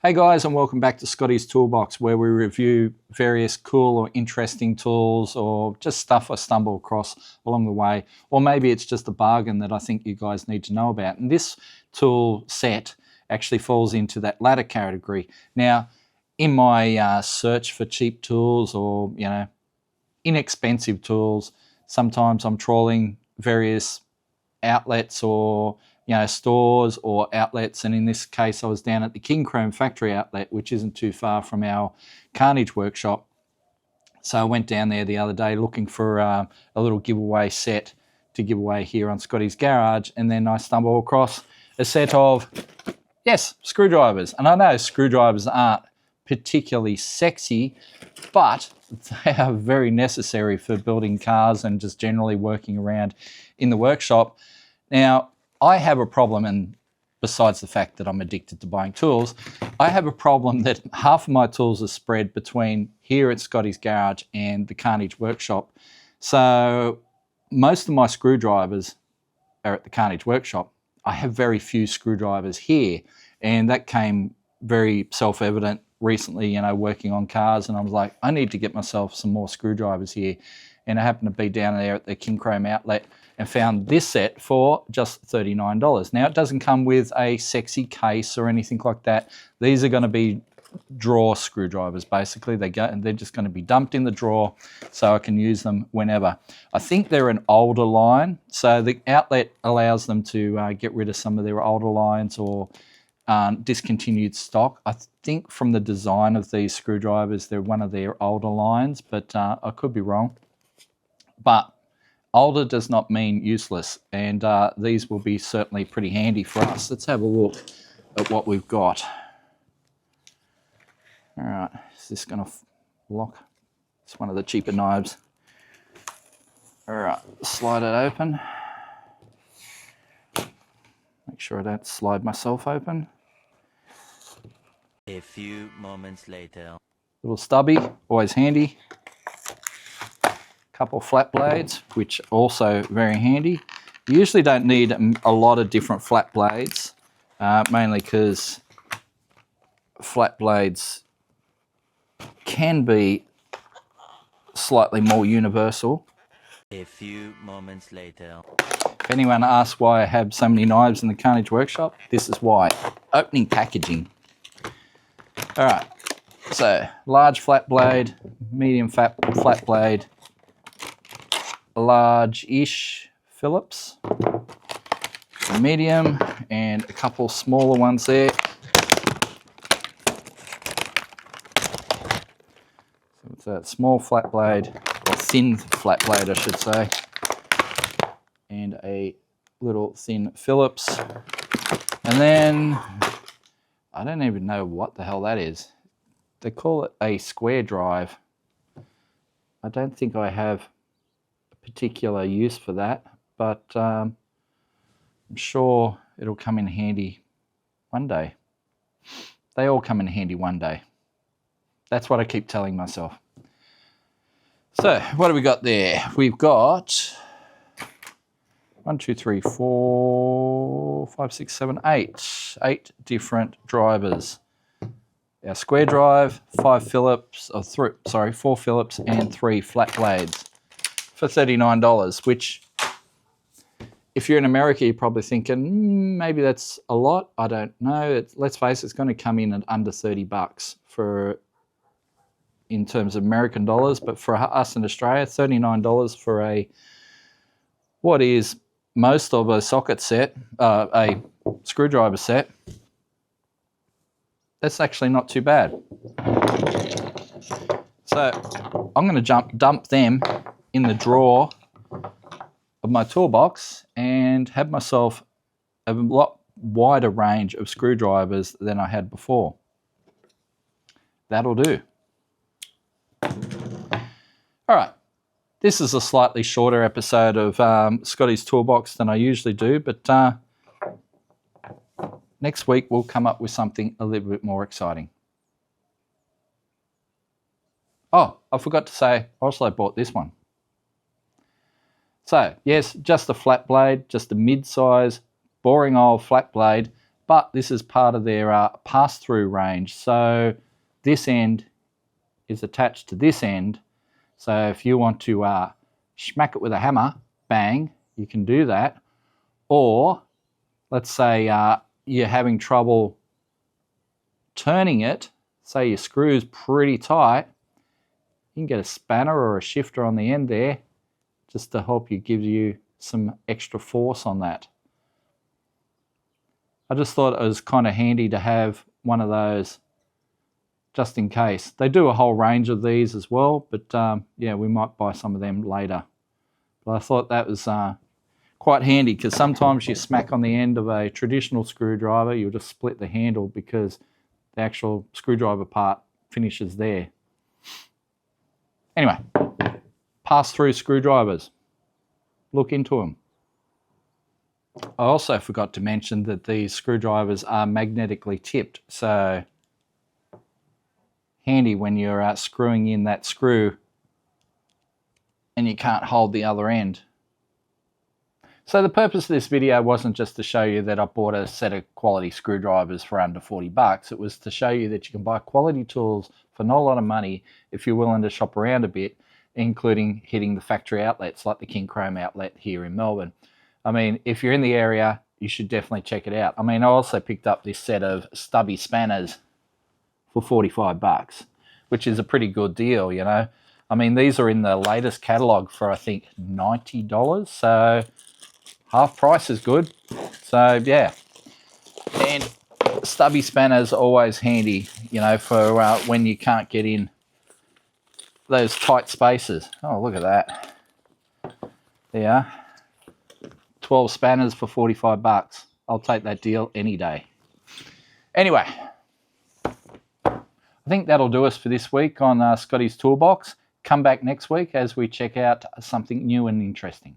Hey guys, and welcome back to Scotty's Toolbox, where we review various cool or interesting tools or just stuff I stumble across along the way, or maybe it's just a bargain that I think you guys need to know about. And this tool set actually falls into that latter category. Now, in my search for cheap tools or, inexpensive tools, sometimes I'm trawling various outlets or stores or outlets, and in this case I was down at the Kincrome factory outlet, which isn't too far from our carnage workshop. So I went down there the other day looking for a little giveaway set to give away here on Scotty's Garage, and then I stumbled across a set of, screwdrivers. And I know screwdrivers aren't particularly sexy, but they are very necessary for building cars and just generally working around in the workshop. Now, I have a problem, and besides the fact that I'm addicted to buying tools, I have a problem that half of my tools are spread between here at Scotty's Garage and the Carnage Workshop. So most of my screwdrivers are at the Carnage Workshop. I have very few screwdrivers here, and that came very self-evident recently, working on cars, and I was like, I need to get myself some more screwdrivers here. And I happened to be down there at the Kincrome outlet and found this set for just $39. Now, it doesn't come with a sexy case or anything like that. These are going to be drawer screwdrivers, basically. They're just going to be dumped in the drawer so I can use them whenever. I think they're an older line, so the outlet allows them to get rid of some of their older lines or discontinued stock. I think from the design of these screwdrivers, they're one of their older lines, but I could be wrong. But older does not mean useless, and these will be certainly pretty handy for us. Let's have a look at what we've got. All right, is this going to lock? It's one of the cheaper knives. All right, slide it open. Make sure I don't slide myself open. A few moments later. Little stubby, always handy. Couple flat blades, which also very handy. You usually don't need a lot of different flat blades, mainly because flat blades can be slightly more universal. A few moments later. If anyone asks why I have so many knives in the Carnage Workshop, this is why. Opening packaging. All right, so large flat blade, medium flat blade, large-ish Phillips, medium, and a couple smaller ones there. So it's a small flat blade, or thin flat blade I should say, and a little thin Phillips. And then, I don't even know what the hell that is. They call it a square drive. I don't think I have particular use for that, but I'm sure it'll come in handy one day. They all come in handy one day. That's what I keep telling myself. So what do we got there? We've got 1, 2, 3, 4, 5, 6, 7, 8 different drivers. Our square drive, 4 Phillips and 3 flat blades for $39, which if you're in America, you're probably thinking, maybe that's a lot. I don't know. Let's face it, it's going to come in at under $30 in terms of American dollars. But for us in Australia, $39 for what is most of a socket set, a screwdriver set, that's actually not too bad. So I'm going to dump them in the drawer of my toolbox and have myself a lot wider range of screwdrivers than I had before. That'll do. All right, this is a slightly shorter episode of Scotty's Toolbox than I usually do, but next week we'll come up with something a little bit more exciting. Oh, I forgot to say, I also bought this one. So, yes, just a flat blade, just a mid-size, boring old flat blade, but this is part of their pass-through range. So this end is attached to this end. So if you want to smack it with a hammer, bang, you can do that. Or let's say you're having trouble turning it, say your screw's pretty tight, you can get a spanner or a shifter on the end there just to help you, give you some extra force on that. I just thought it was kind of handy to have one of those just in case. They do a whole range of these as well, but yeah, we might buy some of them later. But I thought that was quite handy, because sometimes you smack on the end of a traditional screwdriver, you'll just split the handle because the actual screwdriver part finishes there. Anyway, pass-through screwdrivers. Look into them. I also forgot to mention that these screwdrivers are magnetically tipped, so handy when you're screwing in that screw and you can't hold the other end. So the purpose of this video wasn't just to show you that I bought a set of quality screwdrivers for under 40 bucks. It was to show you that you can buy quality tools for not a lot of money if you're willing to shop around a bit, including hitting the factory outlets like the Kincrome outlet here in Melbourne. I mean, if you're in the area, you should definitely check it out. I mean, I also picked up this set of stubby spanners for 45 bucks, which is a pretty good deal, you know. I mean, these are in the latest catalog for, I think, $90, so half price is good. So yeah, and stubby spanners are always handy, you know, for when you can't get in those tight spaces. Oh, look at that. There, 12 spanners for 45 bucks. I'll take that deal any day. Anyway, I think that'll do us for this week on Scotty's Toolbox. Come back next week as we check out something new and interesting.